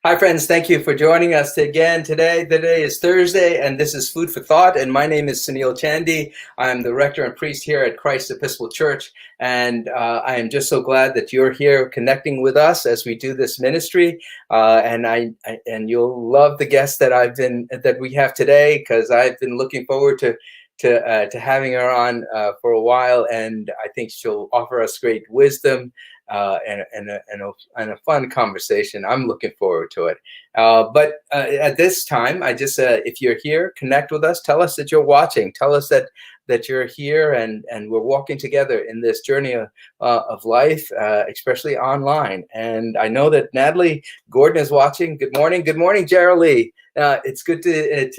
Hi, friends. Thank you for joining us again today. Today is Thursday, and this is Food for Thought. And my name is Sunil Chandy. I'm the rector and priest here at Christ Episcopal Church. And I am just so glad that you're here connecting with us as we do this ministry. And you'll love the guest that we have today, because I've been looking forward to having her on for a while, and I think she'll offer us great wisdom and a fun conversation. I'm looking forward to it. But at this time, I just if you're here, connect with us. Tell us that you're watching. Tell us that you're here, and we're walking together in this journey of life, especially online. And I know that Natalie Gordon is watching. Good morning. Good morning, Geraldine. It's good to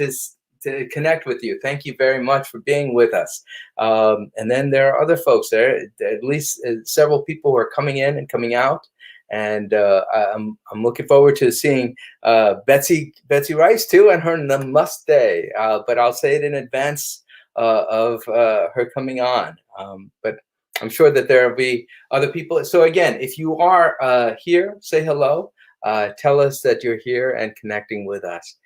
connect with you. Thank you very much for being with us. And then there are other folks there, at least several people who are coming in and coming out. And I'm looking forward to seeing Betsy Rice too, and her namaste. But I'll say it in advance of her coming on. But I'm sure that there will be other people. So again, if you are here, say hello. Tell us that you're here and connecting with us.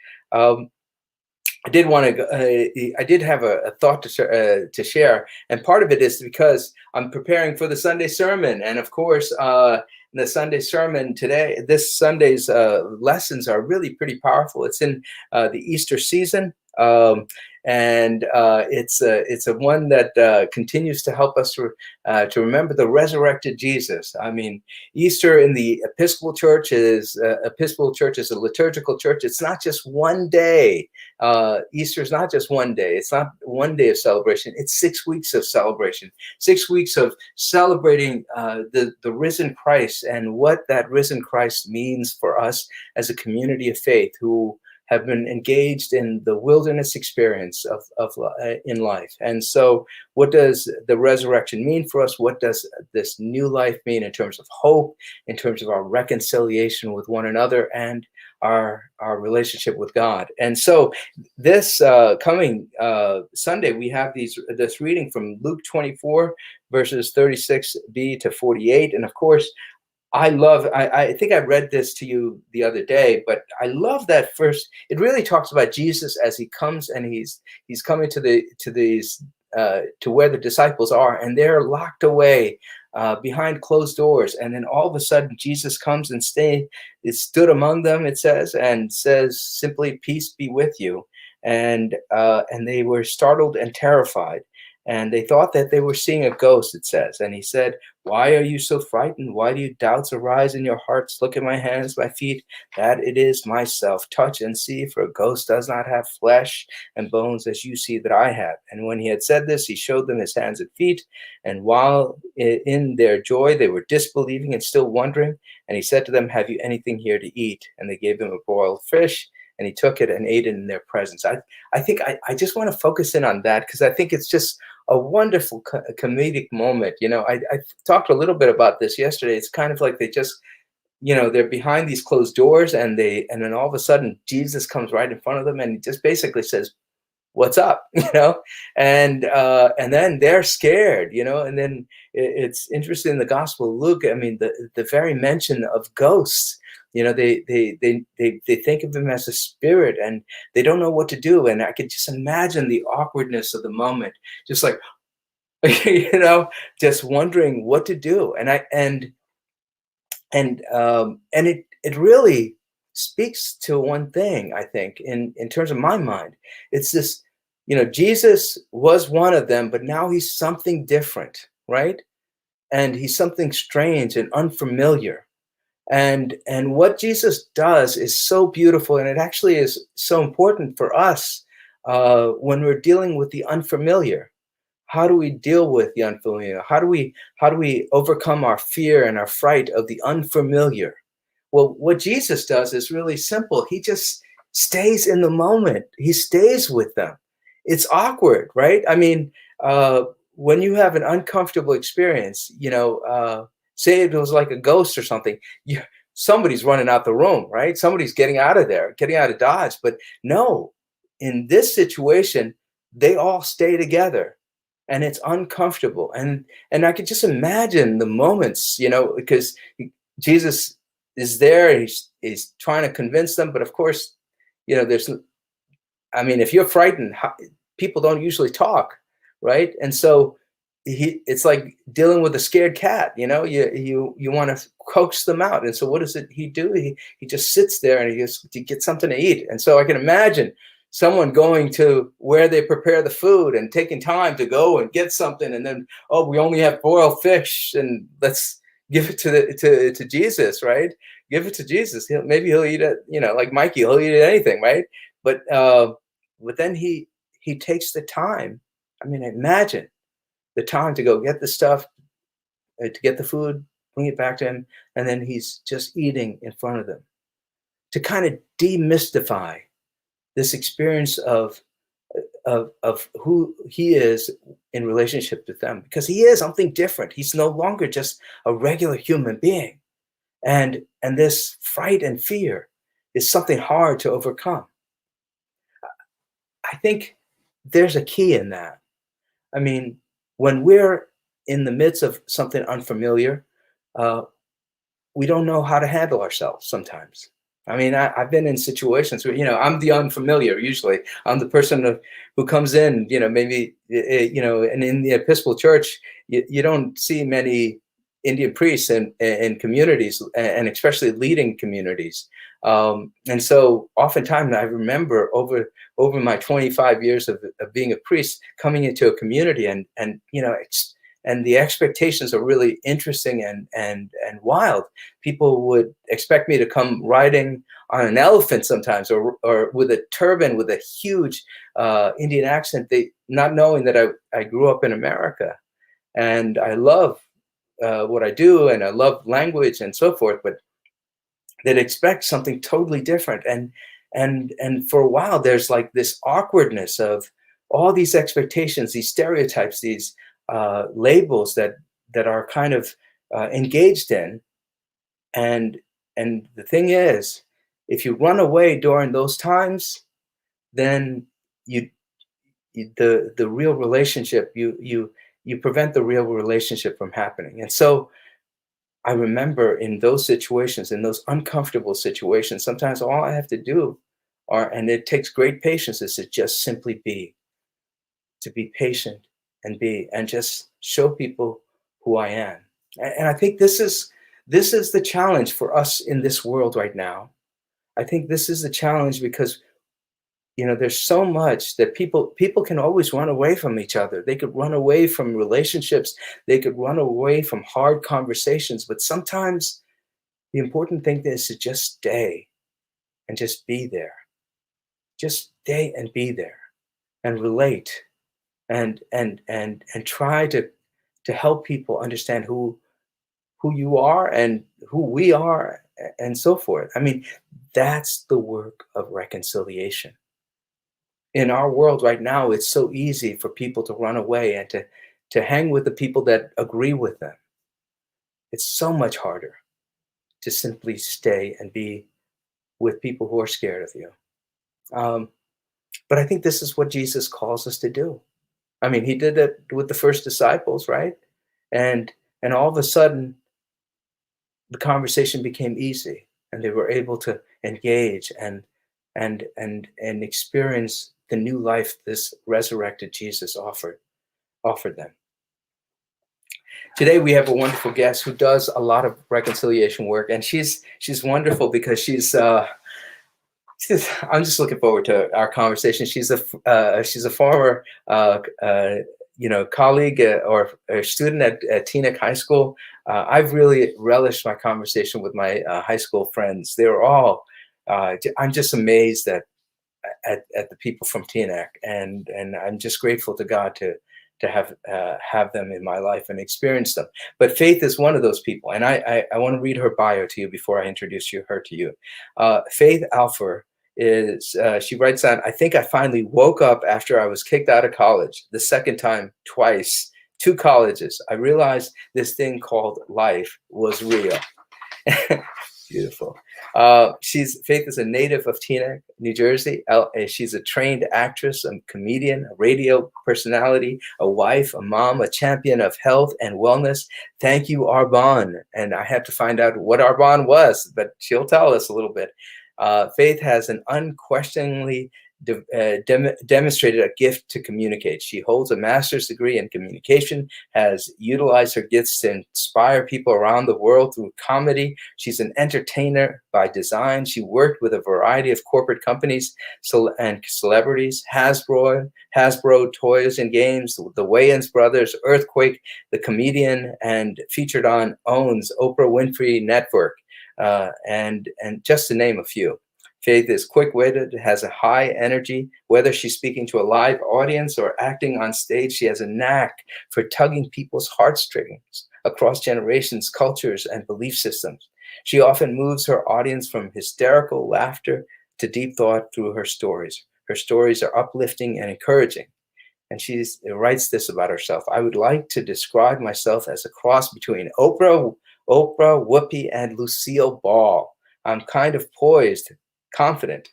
I did want to. I did have a thought to share, and part of it is because I'm preparing for the Sunday sermon, and of course, the Sunday sermon today, this Sunday's lessons are really pretty powerful. It's in the Easter season, and it's a one that continues to help us to remember the resurrected Jesus. I mean, Easter in the Episcopal Church is a liturgical church. It's not just one day. Easter is not just one day. It's not one day of celebration. It's 6 weeks of celebration. 6 weeks of celebrating the risen Christ and what that risen Christ means for us as a community of faith who have been engaged in the wilderness experience in life. And so what does the resurrection mean for us? What does this new life mean in terms of hope, in terms of our reconciliation with one another, and our relationship with God? And so this coming Sunday, we have this reading from Luke 24, verses 36b to 48. And of course, I think I read this to you the other day, but I love that first. It really talks about Jesus as he comes, and he's coming to where the disciples are, and they're locked away behind closed doors. And then all of a sudden, Jesus comes and stood among them, it says, and says simply, "Peace be with you." And they were startled and terrified. And they thought that they were seeing a ghost, it says. And he said, "Why are you so frightened? Why do doubts arise in your hearts? Look at my hands, my feet, that it is myself. Touch and see, for a ghost does not have flesh and bones as you see that I have." And when he had said this, he showed them his hands and feet. And while in their joy, they were disbelieving and still wondering. And he said to them, "Have you anything here to eat?" And they gave him a broiled fish. And he took it and ate it in their presence. I think I just want to focus in on that, because I think it's just a wonderful comedic moment. I talked a little bit about this yesterday. It's kind of like they just, they're behind these closed doors, and then all of a sudden Jesus comes right in front of them, and he just basically says, "What's up?" And then they're scared, and then it's interesting in the Gospel of Luke. I mean, the very mention of ghosts. They think of him as a spirit, and they don't know what to do. And I could just imagine the awkwardness of the moment, just like, just wondering what to do. And it really speaks to one thing, I think, in terms of my mind. It's this, Jesus was one of them, but now he's something different, right? And he's something strange and unfamiliar. And what Jesus does is so beautiful, and it actually is so important for us when we're dealing with the unfamiliar. How do we deal with the unfamiliar? How do we overcome our fear and our fright of the unfamiliar? Well, what Jesus does is really simple. He just stays in the moment. He stays with them. It's awkward, right? I mean, when you have an uncomfortable experience, say it was like a ghost or something, somebody's running out the room, right? Somebody's getting out of there, getting out of Dodge. But no, in this situation, they all stay together, and it's uncomfortable. And I could just imagine the moments, because Jesus is there, and he's trying to convince them. But of course, if you're frightened, people don't usually talk, right? And so it's like dealing with a scared cat. You want to coax them out. And so what does he do? He just sits there and he gets something to eat. And so I can imagine someone going to where they prepare the food and taking time to go and get something, and then, oh, we only have boiled fish, and let's give it to Jesus, right? Give it to Jesus. Maybe he'll eat it, like Mikey, he'll eat anything, right? But then he takes the time. Imagine the time to go get the stuff, to get the food, bring it back to him, and then he's just eating in front of them, to kind of demystify this experience of who he is in relationship with them, because he is something different. He's no longer just a regular human being, and this fright and fear is something hard to overcome. I think there's a key in that. When we're in the midst of something unfamiliar, we don't know how to handle ourselves sometimes. I've been in situations where, I'm the unfamiliar. Usually I'm the person who comes in, maybe, and in the Episcopal Church, you don't see many Indian priests in communities, and especially leading communities. And so oftentimes I remember over my 25 years of being a priest, coming into a community, and the expectations are really interesting and wild. People would expect me to come riding on an elephant sometimes, or with a turban with a huge Indian accent, not knowing that I grew up in America, and I love what I do, and I love language and so forth, but they'd expect something totally different. And for a while, there's like this awkwardness of all these expectations, these stereotypes, these labels that are kind of engaged in. And the thing is, if you run away during those times, then the real relationship, you prevent the real relationship from happening. And so I remember in those situations, in those uncomfortable situations, sometimes all I have to do and it takes great patience, is to just simply be, to be patient and just show people who I am. And I think this is the challenge for us in this world right now. I think this is the challenge because, there's so much that people can always run away from each other. They could run away from relationships. They could run away from hard conversations. But sometimes the important thing is to just stay and just be there. Just stay and be there and relate and try to help people understand who you are and who we are and so forth. That's the work of reconciliation. In our world right now, it's so easy for people to run away and to hang with the people that agree with them. It's so much harder to simply stay and be with people who are scared of you. But I think this is what Jesus calls us to do. He did it with the first disciples, right? And all of a sudden, the conversation became easy, and they were able to engage and experience the new life this resurrected Jesus offered them. Today we have a wonderful guest who does a lot of reconciliation work, and she's wonderful because I'm just looking forward to our conversation. She's a former colleague or a student at Teaneck High School. I've really relished my conversation with my high school friends. They were all I'm just amazed at the people from Teaneck, and I'm just grateful to God to have them in my life and experience them. But Faith is one of those people, and I want to read her bio to you before I introduce her to you. Faith Alpher is, she writes on, I think I finally woke up after I was kicked out of college, the second time, twice, 2 colleges. I realized this thing called life was real. Beautiful. Faith is a native of Teaneck, New Jersey. She's a trained actress, a comedian, a radio personality, a wife, a mom, a champion of health and wellness. Thank you, Arbonne. And I had to find out what Arbonne was, but she'll tell us a little bit. Faith has an unquestioningly demonstrated a gift to communicate. She holds a master's degree in communication, has utilized her gifts to inspire people around the world through comedy. She's an entertainer by design. She worked with a variety of corporate companies and celebrities, Hasbro Toys and Games, the Wayans Brothers, Earthquake, the comedian, and featured on OWN's Oprah Winfrey Network, and just to name a few. Faith is quick-witted, has a high energy. Whether she's speaking to a live audience or acting on stage, she has a knack for tugging people's heartstrings across generations, cultures, and belief systems. She often moves her audience from hysterical laughter to deep thought through her stories. Her stories are uplifting and encouraging. And she writes this about herself. I would like to describe myself as a cross between Oprah, Whoopi, and Lucille Ball. I'm kind of poised, confident,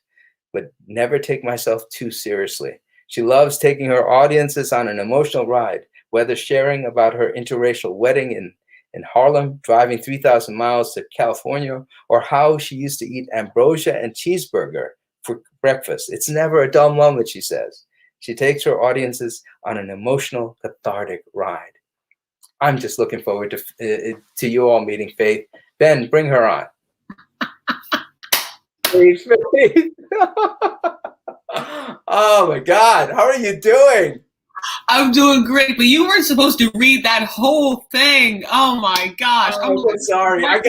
but never take myself too seriously. She loves taking her audiences on an emotional ride, whether sharing about her interracial wedding in Harlem, driving 3,000 miles to California, or how she used to eat ambrosia and cheeseburger for breakfast. It's never a dull moment, she says. She takes her audiences on an emotional, cathartic ride. I'm just looking forward to you all meeting Faith. Ben, bring her on. Faith. Oh my God, how are you doing? I'm doing great, but you weren't supposed to read that whole thing. Oh my gosh. I'm so sorry. I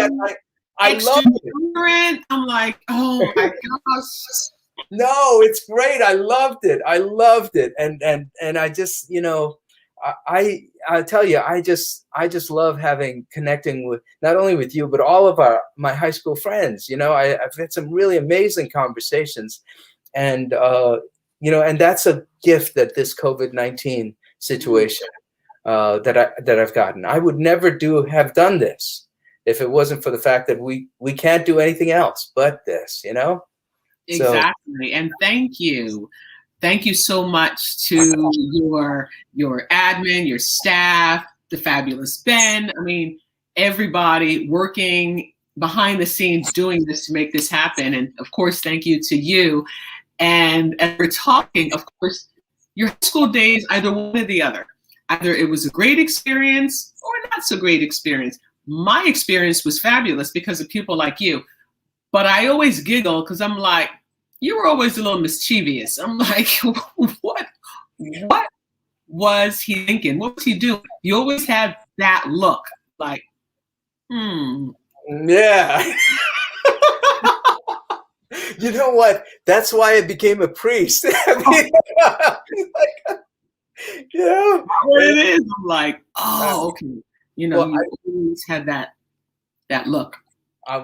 love it. I'm like, oh my gosh. No, it's great. I loved it. And I just, I tell you, I just love connecting with not only with you, but all of my high school friends. I've had some really amazing conversations, and and that's a gift that this COVID-19 situation that I've gotten. I would never have done this if it wasn't for the fact that we can't do anything else but this. Exactly. And thank you. Thank you so much to your admin, your staff, the fabulous Ben. I mean, everybody working behind the scenes doing this to make this happen. And of course, thank you to you. And as we're talking, of course, your high school days, either one or the other. Either it was a great experience or not so great experience. My experience was fabulous because of people like you. But I always giggle because I'm like, you were always a little mischievous. I'm like, what was he thinking? What was he doing? You always had that look like, Yeah. You know what? That's why I became a priest. What it is. I'm like, oh, okay. You always had that look.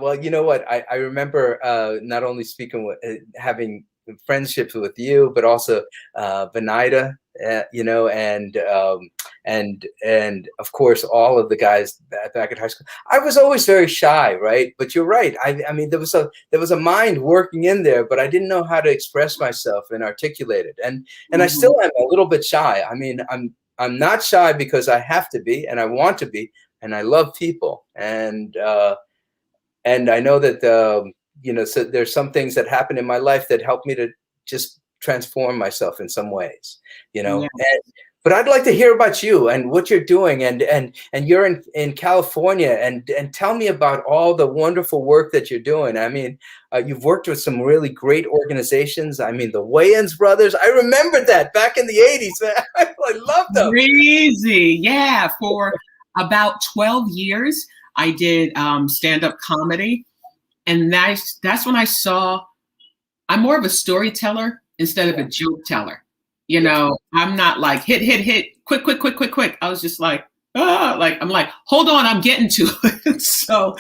Well, you know what? I remember not only speaking with having friendships with you, but also Venida, and of course all of the guys back at high school. I was always very shy, right? But you're right. I mean, there was a mind working in there, but I didn't know how to express myself and articulate it. And I still am a little bit shy. I mean, I'm not shy because I have to be, and I want to be, and I love people, and I know that, so there's some things that happen in my life that help me to just transform myself in some ways, Yeah. But I'd like to hear about you and what you're doing, and you're in California, and tell me about all the wonderful work that you're doing. I mean, you've worked with some really great organizations. I mean, the Wayans Brothers. I remember that back in the 80s. Man. I love them. Crazy. Yeah. For about 12 years. I did stand-up comedy, and that's when I saw I'm more of a storyteller instead of a joke teller. I'm not like hit, quick. I was just like, I'm like, hold on, I'm getting to it. So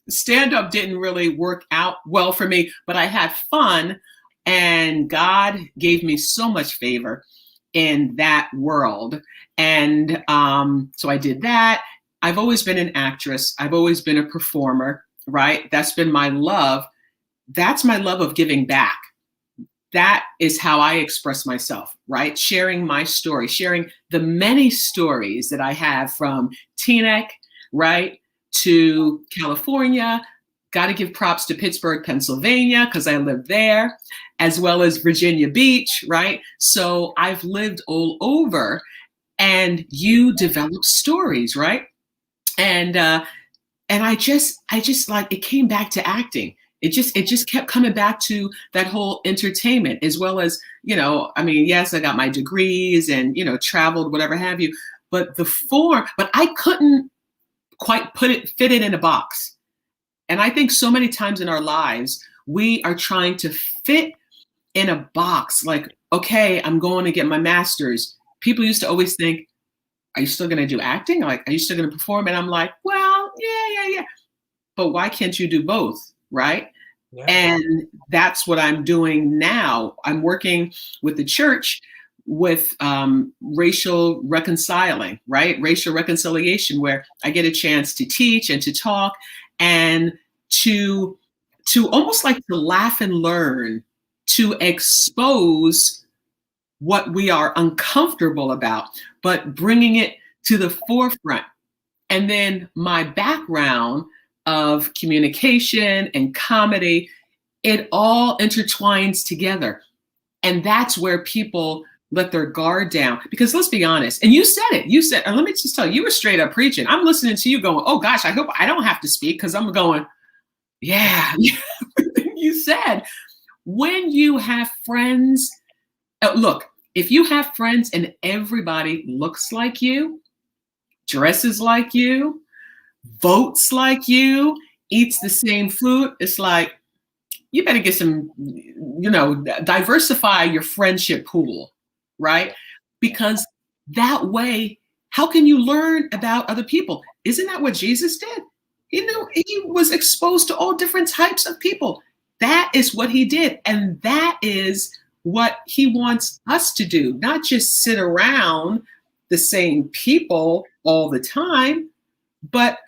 stand-up didn't really work out well for me, but I had fun, and God gave me so much favor in that world. And so I did that. I've always been an actress. I've always been a performer, right? That's been my love. That's my love of giving back. that is how I express myself, right? Sharing my story, sharing the many stories that I have from Teaneck, right, to California. Got to give props to Pittsburgh, Pennsylvania, because I lived there, as well as Virginia Beach, right? So I've lived all over, and you develop stories, right? And I just like, it came back to acting. It just kept coming back to that whole entertainment, as well as, I mean, yes, I got my degrees and, traveled, whatever have you, but the form, but I couldn't quite fit it in a box. And I think so many times in our lives, we are trying to fit in a box, like, okay, I'm going to get my master's. People used to always think, are you still going to do acting? Like, are you still going to perform? And I'm like, well, yeah. But why can't you do both? Right. Yeah. And that's what I'm doing now. I'm working with the church with racial reconciling, right? Racial reconciliation, where I get a chance to teach and to talk and to almost like to laugh and learn, to expose what we are uncomfortable about, but bringing it to the forefront. And then my background of communication and comedy, it all intertwines together. And that's where people let their guard down. Because let's be honest, and you said it, and let me just tell you, you were straight up preaching. I'm listening to you going, oh gosh, I hope I don't have to speak, because I'm going, yeah, you said, when you have friends, look, if you have friends and everybody looks like you, dresses like you, votes like you, eats the same food, it's like, you better get some, diversify your friendship pool, right? Because that way, how can you learn about other people? Isn't that what Jesus did? He was exposed to all different types of people. That is what he did. And that is what he wants us to do, not just sit around the same people all the time, but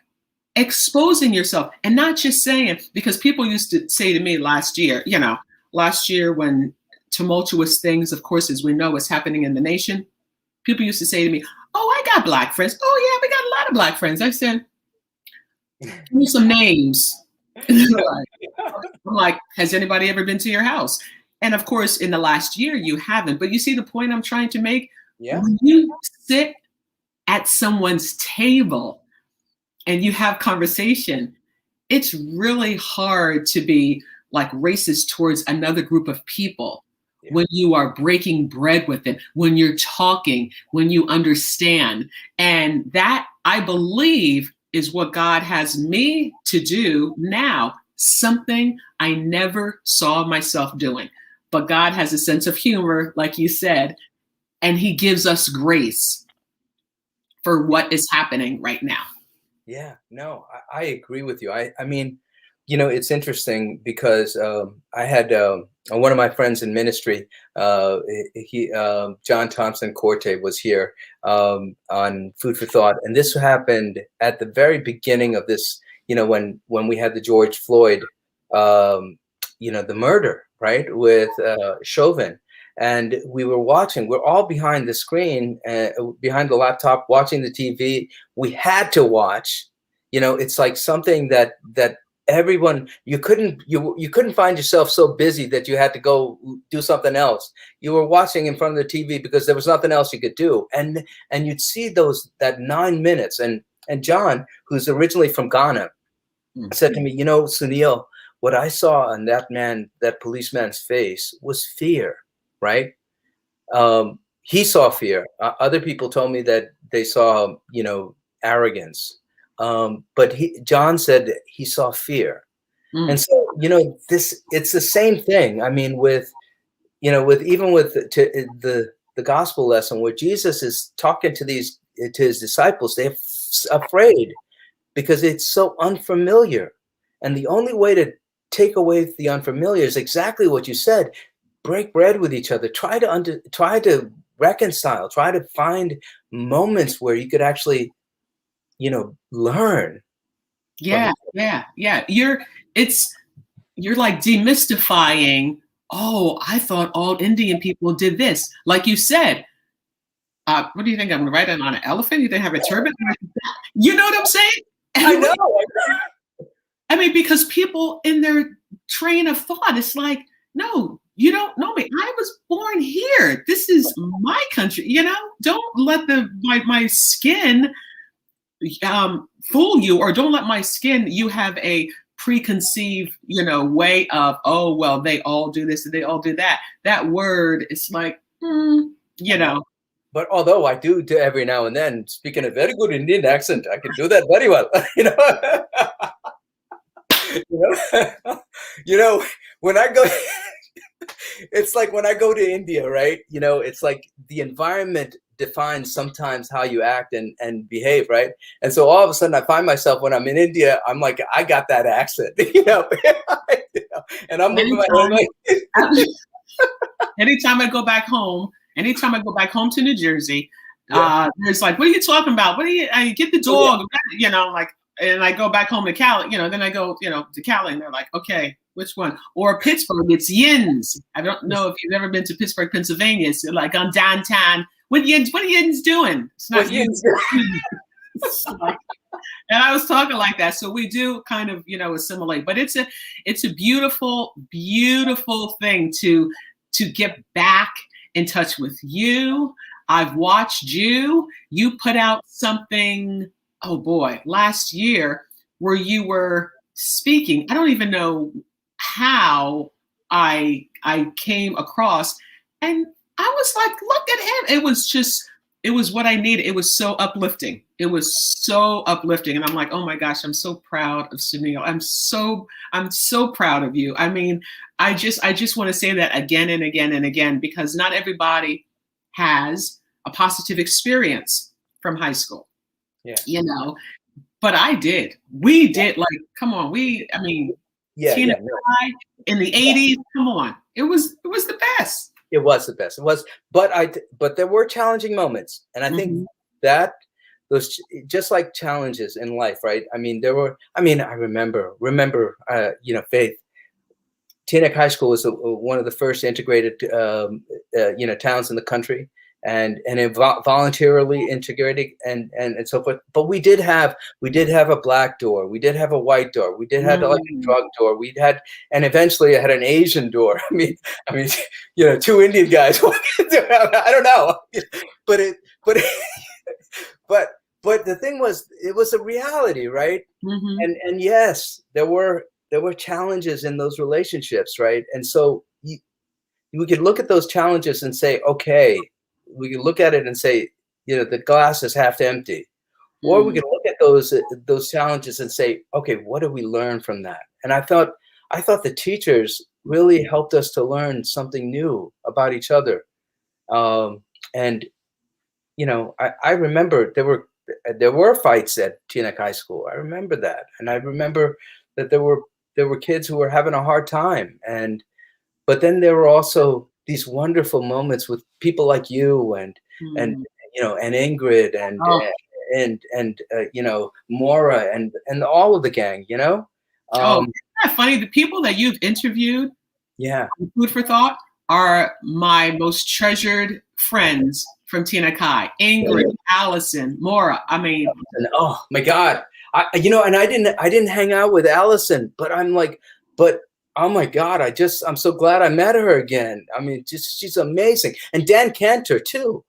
exposing yourself, and not just saying, because people used to say to me last year when tumultuous things, of course, as we know, what's happening in the nation, people used to say to me, oh, I got Black friends. Oh yeah, we got a lot of Black friends. I said, give me some names. I'm like, has anybody ever been to your house? And of course, in the last year, you haven't. But you see the point I'm trying to make? Yeah. When you sit at someone's table and you have conversation, it's really hard to be like racist towards another group of people. Yeah. When you are breaking bread with them, when you're talking, when you understand. And that, I believe, is what God has me to do now, something I never saw myself doing. But God has a sense of humor, like you said, and he gives us grace for what is happening right now. Yeah, no, I agree with you. I mean, it's interesting because I had one of my friends in ministry, John Thompson Corte, was here on Food for Thought. And this happened at the very beginning of this, when we had the George Floyd, the murder, right, with Chauvin. And we were watching, we're all behind the screen, behind the laptop, watching the TV. We had to watch, it's like something that everyone, you couldn't find yourself so busy that you had to go do something else. You were watching in front of the TV because there was nothing else you could do. And you'd see that 9 minutes. And John, who's originally from Ghana, said to me, Sunil, what I saw on that policeman's face was fear. Right. He saw fear. Other people told me that they saw, arrogance. But John said that he saw fear. And so, it's the same thing. I mean, with the gospel lesson where Jesus is talking to his disciples, they're afraid because it's so unfamiliar. And the only way to take away the unfamiliar is exactly what you said. Break bread with each other. Try to reconcile. Try to find moments where you could actually, learn. Yeah. You're like demystifying oh, I thought all Indian people did this. Like you said, what do you think? I'm going to ride it on an elephant? You think I have a turban? You know what I'm saying? I know. I mean, because people in their train of thought, it's like, no, you don't know me. I was born here. This is my country. You know, don't let my skin fool you, or don't let my skin. You have a preconceived, way of, oh well, they all do this and they all do that. That word, it's like, you know. But although I do every now and then speak in a very good Indian accent, I can do that very well. When I go, it's like when I go to India, right? It's like the environment defines sometimes how you act and behave, right? And so all of a sudden I find myself when I'm in India, I'm like, I got that accent, and I'm moving my head like, anytime I go back home to New Jersey, there's like, what are you talking about? I get the dog, like, and I go back home to Cali, then I go, to Cali, and they're like, okay, which one? Or Pittsburgh, it's yins. I don't know if you've ever been to Pittsburgh, Pennsylvania. It's like on downtown. What are yins doing? It's not yins. And I was talking like that. So we do kind of, assimilate, but it's a beautiful, beautiful thing to get back in touch with you. I've watched you put out something, oh boy, last year where you were speaking. I don't even know how I came across, and I was like, look at him. It was what I needed. It was so uplifting. And I'm like, oh my gosh, I'm so proud of Sunil. I'm so proud of you. I mean, I just want to say that again and again and again, because not everybody has a positive experience from high school. Yeah. But I did. We did. Like, come on. Tina Kai in the 80s. Come on. It was the best. It was the best. It was, but there were challenging moments, and I think that those, just like challenges in life, right? I mean, I remember, Faith. Teaneck High School was one of the first integrated, towns in the country, and it voluntarily integrated and so forth. But we did have a black door, we did have a white door, we did have like a drug door, and eventually I had an Asian door. I mean, two Indian guys. I don't know, but the thing was, it was a reality, right? And yes, there were challenges in those relationships, right? And so we could look at those challenges and say, okay, we can look at it and say, the glass is half empty. Or we can look at those challenges and say, okay, what do we learn from that? And I thought the teachers really helped us to learn something new about each other. And I remember there were fights at Teaneck High School. I remember that, and I remember that there were kids who were having a hard time, but then there were also these wonderful moments with people like you and Ingrid and Maura and all of the gang. Isn't that funny? The people that you've interviewed, on Food for Thought, are my most treasured friends from Teaneck High. Ingrid, Allison, Maura. I mean, oh my God. And I didn't hang out with Allison, but I'm like, oh my God, I'm so glad I met her again. I mean, she's amazing. And Dan Cantor too.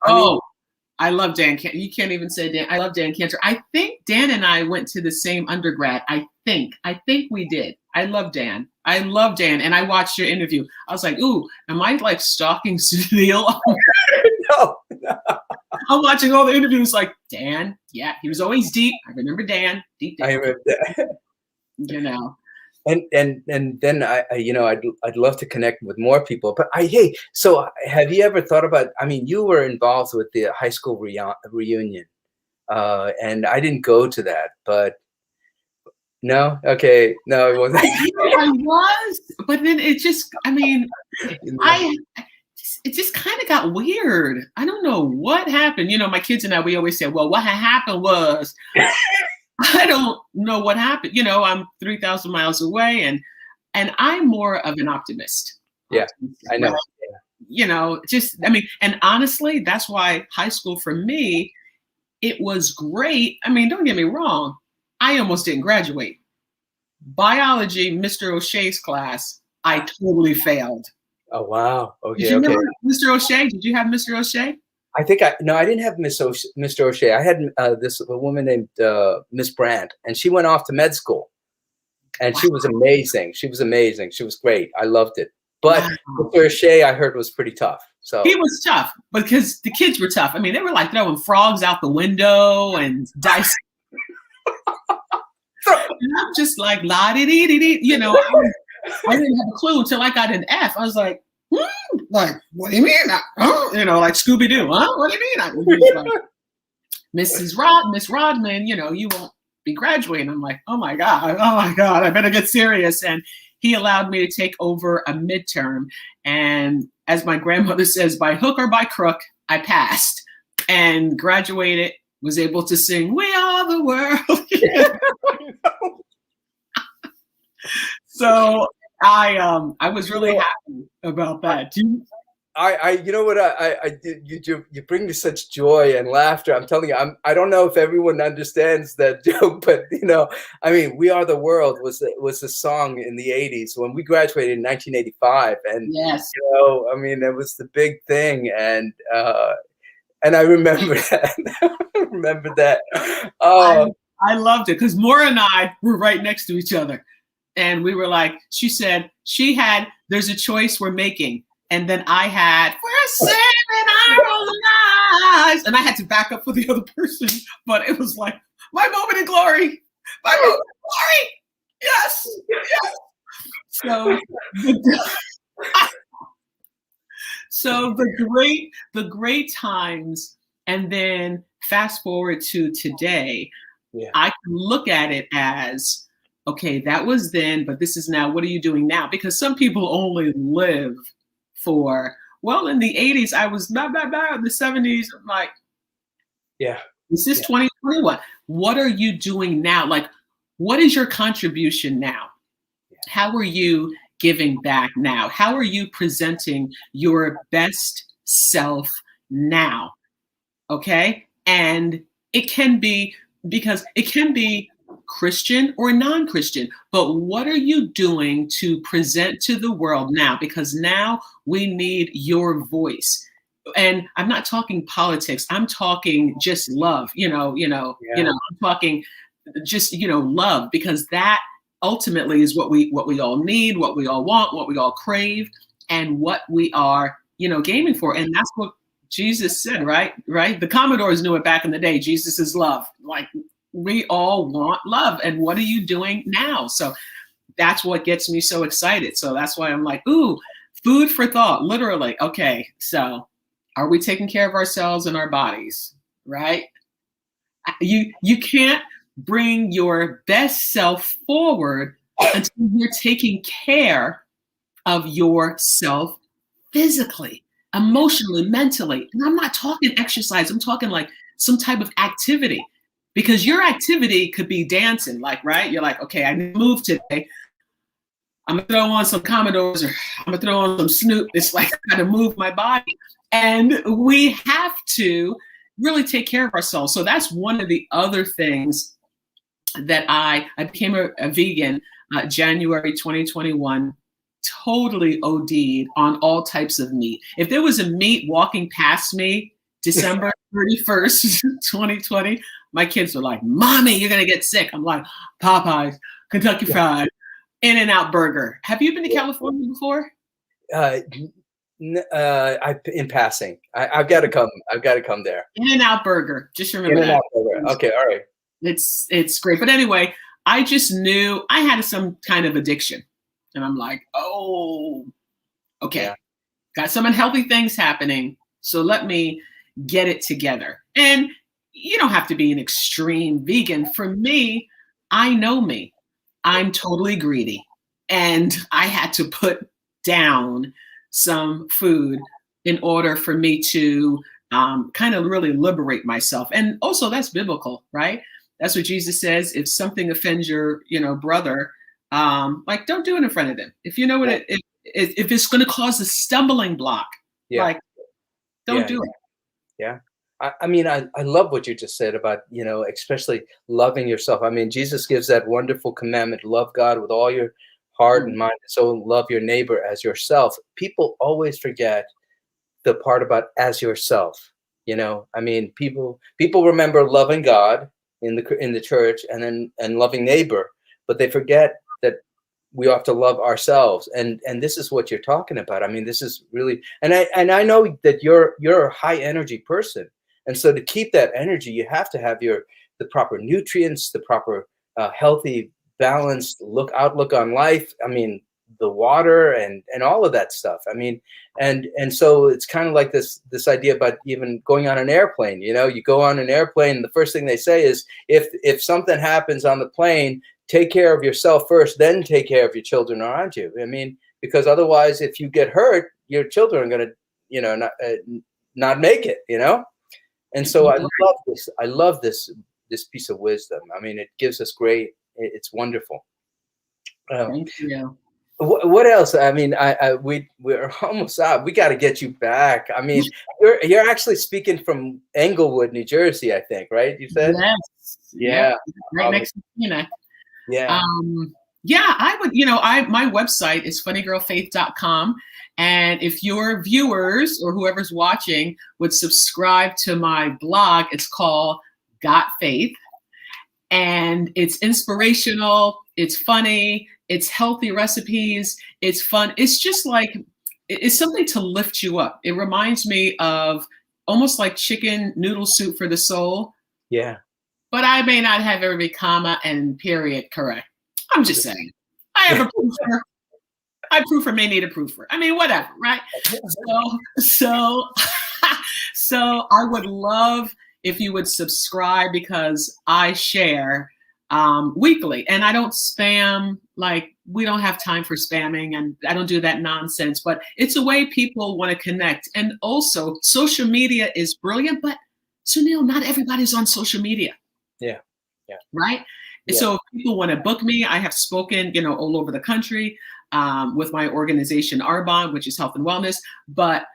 I love Dan Cantor. You can't even say Dan. I love Dan Cantor. I think Dan and I went to the same undergrad. I think we did. I love Dan. And I watched your interview. I was like, ooh, am I like stalking Sunil? No. I'm watching all the interviews like, Dan, yeah, he was always deep. I remember Dan, deep down. I remember that. And then I'd love to connect with more people. But so have you ever thought about? I mean, you were involved with the high school reunion, and I didn't go to that. But no, okay, no, it wasn't. I was, but then it just. I mean, it just kind of got weird. I don't know what happened. My kids and I, we always say, well, what happened was. I don't know what happened. I'm 3,000 miles away, and I'm more of an optimist. Yeah, I know. Right? You know, just, I mean, and honestly, that's why high school for me, it was great. I mean, don't get me wrong. I almost didn't graduate. Biology, Mr. O'Shea's class, I totally failed. Oh, wow. Did Okay, you okay. remember Mr. O'Shea? Did you have Mr. O'Shea? No, I didn't have Mr. O'Shea. I had this a woman named Miss Brandt, and she went off to med school, and Wow. she was amazing. She was amazing. She was great. I loved it. But Wow. Mr. O'Shea, I heard, was pretty tough. So He was tough because the kids were tough. I mean, they were like throwing frogs out the window and dice. And I'm just like, la di di di di. You know, I didn't have a clue until I got an F. I was like, like, what do you mean? You know, like Scooby Doo, huh? What do you mean? I was like, Miss Rodman, you know, you won't be graduating. I'm like, oh my God, I better get serious. And he allowed me to take over a midterm. And as my grandmother says, by hook or by crook, I passed and graduated, was able to sing "We Are the World." So I was really happy about that. You know what I did, you bring me such joy and laughter. I'm telling you, I don't know if everyone understands that joke, but you know, I mean, "We Are the World" was a song in the 80s when we graduated in 1985, and Yes, you know, I mean, it was the big thing, and I remember that. I remember that. Oh, I loved it because Maura and I were right next to each other. And we were like, she said she had, there's a choice we're making. And then I had, we're saving our lives. And I had to back up for the other person. But it was like, my moment in glory. My moment in glory. Yes. Yes. So the great times, and then fast forward to today, yeah. I can look at it as, okay, that was then, but this is now. What are you doing now? Because some people only live for, well, in the 80s, I was blah, blah, blah. In the 70s, I'm like, Yeah. This is 2021. What are you doing now? Like, what is your contribution now? How are you giving back now? How are you presenting your best self now? Okay. And it can be, because it can be Christian or non-Christian, but what are you doing to present to the world now? Because now we need your voice. And I'm not talking politics. I'm talking just love, I'm talking just, love, because that ultimately is what we all need, what we all want, what we all crave, and what we are, gaming for. And that's what Jesus said, right? The Commodores knew it back in the day. Jesus is love. Like, we all want love. And what are you doing now? So that's what gets me so excited. So that's why I'm like, ooh, food for thought, literally. Okay, so are we taking care of ourselves and our bodies, right? You can't bring your best self forward until you're taking care of yourself physically, emotionally, mentally. And I'm not talking exercise. I'm talking like some type of activity, because your activity could be dancing, like, right? You're like, okay, I moved today. I'm gonna throw on some Commodores, or I'm gonna throw on some Snoop. It's like I gotta move my body. And we have to really take care of ourselves. So that's one of the other things that I became a vegan January 2021, totally OD'd on all types of meat. If there was a meat walking past me December 31st, 2020, my kids were like, "Mommy, you're gonna get sick." I'm like, Popeyes, Kentucky Fried, In-N-Out Burger. Have you been to California before? In passing, I've got to come. I've got to come there. In-N-Out Burger. Just remember that. Burger. Okay, all right. It's great. But anyway, I just knew I had some kind of addiction, and I'm like, oh, okay, got some unhealthy things happening. So let me get it together. And you don't have to be an extreme vegan. For me, I know me. I'm totally greedy, and I had to put down some food in order for me to kind of really liberate myself. And also, that's biblical, right? That's what Jesus says. If something offends your, brother, like, don't do it in front of them. If you know what if it's going to cause a stumbling block, Yeah. like, don't do it. Yeah. I mean, I love what you just said about, especially loving yourself. I mean, Jesus gives that wonderful commandment, love God with all your heart and mind and soul, love your neighbor as yourself. People always forget the part about as yourself. I mean, people remember loving God in the church and loving neighbor, but they forget that we ought to love ourselves, and this is what you're talking about. I mean, this is really, and I know that you're a high energy person, and so to keep that energy, you have to have the proper nutrients, the proper healthy, balanced outlook on life. I mean, the water and all of that stuff. I mean, and so it's kind of like this idea about even going on an airplane. You go on an airplane, and the first thing they say is, if something happens on the plane, take care of yourself first, then take care of your children around you. I mean, because otherwise, if you get hurt, your children are going to, not make it. And so I love this piece of wisdom. I mean, it gives us it's wonderful. Thank you. What else? I mean, we're almost out. We got to get you back. I mean, you're actually speaking from Englewood, New Jersey, I think, right? You said? Yes. Yeah. Right next to Tina. Yeah. Yeah, I would, my website is funnygirlfaith.com. And if your viewers or whoever's watching would subscribe to my blog, it's called Got Faith. And it's inspirational, it's funny, it's healthy recipes, it's fun. It's just like, it's something to lift you up. It reminds me of almost like chicken noodle soup for the soul. Yeah. But I may not have every comma and period correct. I'm just saying. I have a proofer. My proofer may need a proofer. I mean, whatever, right? So I would love if you would subscribe, because I share weekly, and I don't spam. Like, we don't have time for spamming, and I don't do that nonsense. But it's a way people want to connect. And also, social media is brilliant, but Sunil, not everybody's on social media. Yeah. Yeah. Right. Yeah. So if people want to book me, I have spoken, all over the country with my organization, Arbonne, which is health and wellness. But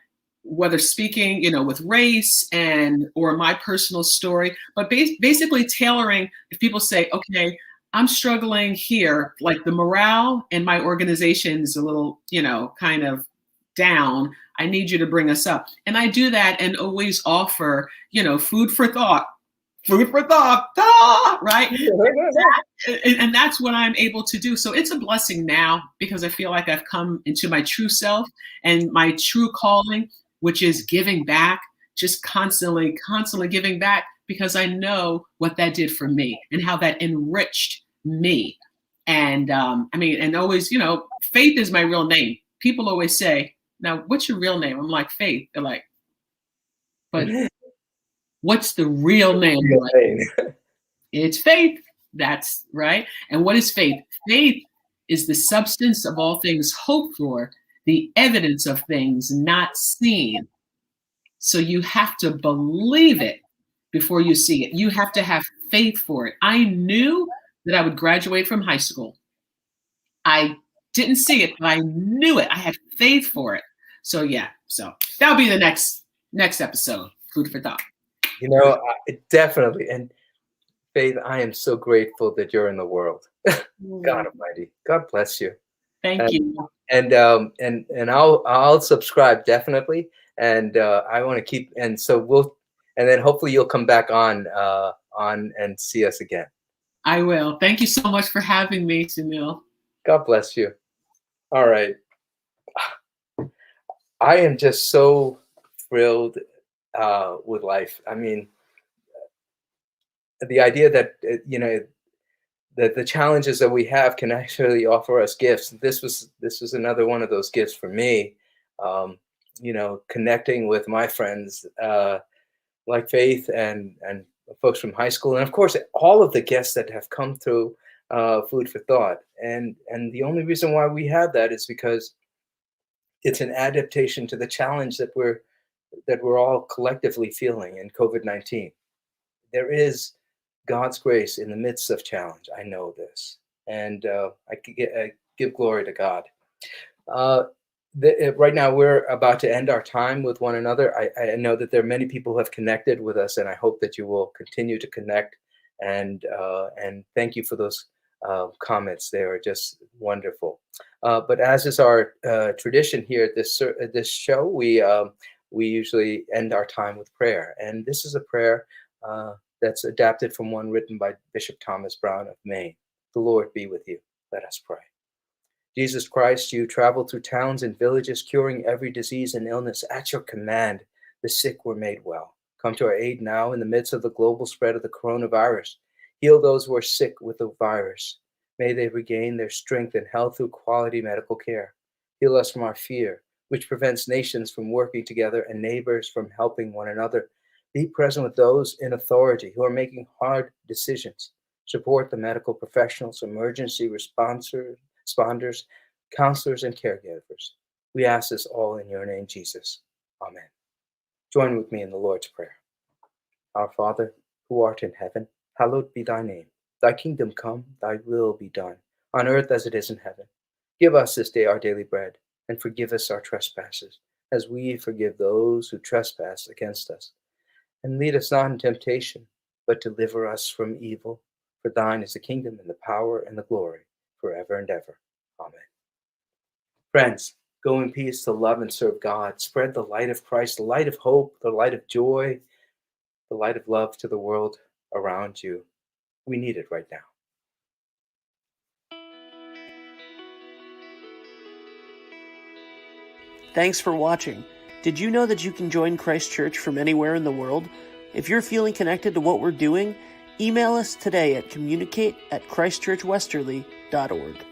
whether speaking, with race or my personal story, but basically tailoring, if people say, okay, I'm struggling here, like the morale in my organization is a little, kind of down. I need you to bring us up. And I do that and always offer, food for thought. Food for thought, right? And that's what I'm able to do. So it's a blessing now, because I feel like I've come into my true self and my true calling, which is giving back, just constantly giving back, because I know what that did for me and how that enriched me. And and always, Faith is my real name. People always say, now, what's your real name? I'm like, Faith. They're like, but what's the real name? It's faith. That's right. And what is faith? Faith is the substance of all things hoped for, the evidence of things not seen. So you have to believe it before you see it. You have to have faith for it. I knew that I would graduate from high school. I didn't see it, but I knew it. I had faith for it. So yeah. So that'll be the next episode. Food for thought. Definitely. And Faith, I am so grateful that you're in the world. God Almighty, God bless you. Thank you. And I'll subscribe definitely. And I want to keep, and so and then hopefully you'll come back on and see us again. I will. Thank you so much for having me, Sunil. God bless you. All right. I am just so thrilled with life. I mean, the idea that that the challenges that we have can actually offer us gifts. This was another one of those gifts for me. Connecting with my friends like Faith and folks from high school, and of course all of the guests that have come through Food for Thought. And the only reason why we have that is because it's an adaptation to the challenge that we're all collectively feeling in COVID-19. There is God's grace in the midst of challenge. I know this, and I give glory to God. right now we're about to end our time with one another. I know that there are many people who have connected with us, and I hope that you will continue to connect. And thank you for those comments. They are just wonderful. But as is our tradition here at this show, we usually end our time with prayer, and this is a prayer that's adapted from one written by Bishop Thomas Brown of Maine. The Lord be with you. Let us pray. Jesus Christ, you traveled through towns and villages, curing every disease and illness. At your command, the sick were made well. Come to our aid now in the midst of the global spread of the coronavirus. Heal those who are sick with the virus. May they regain their strength and health through quality medical care. Heal us from our fear, which prevents nations from working together and neighbors from helping one another. Be present with those in authority who are making hard decisions. Support the medical professionals, emergency responders, counselors, and caregivers. We ask this all in your name, Jesus. Amen. Join with me in the Lord's Prayer. Our Father, who art in heaven, hallowed be thy name. Thy kingdom come, thy will be done, on earth as it is in heaven. Give us this day our daily bread, and forgive us our trespasses, as we forgive those who trespass against us. And lead us not in temptation, but deliver us from evil. For thine is the kingdom and the power and the glory, forever and ever. Amen. Friends, go in peace to love and serve God. Spread the light of Christ, the light of hope, the light of joy, the light of love to the world around you. We need it right now. Thanks for watching. Did you know that you can join Christ Church from anywhere in the world? If you're feeling connected to what we're doing, email us today at communicate@christchurchwesterly.org.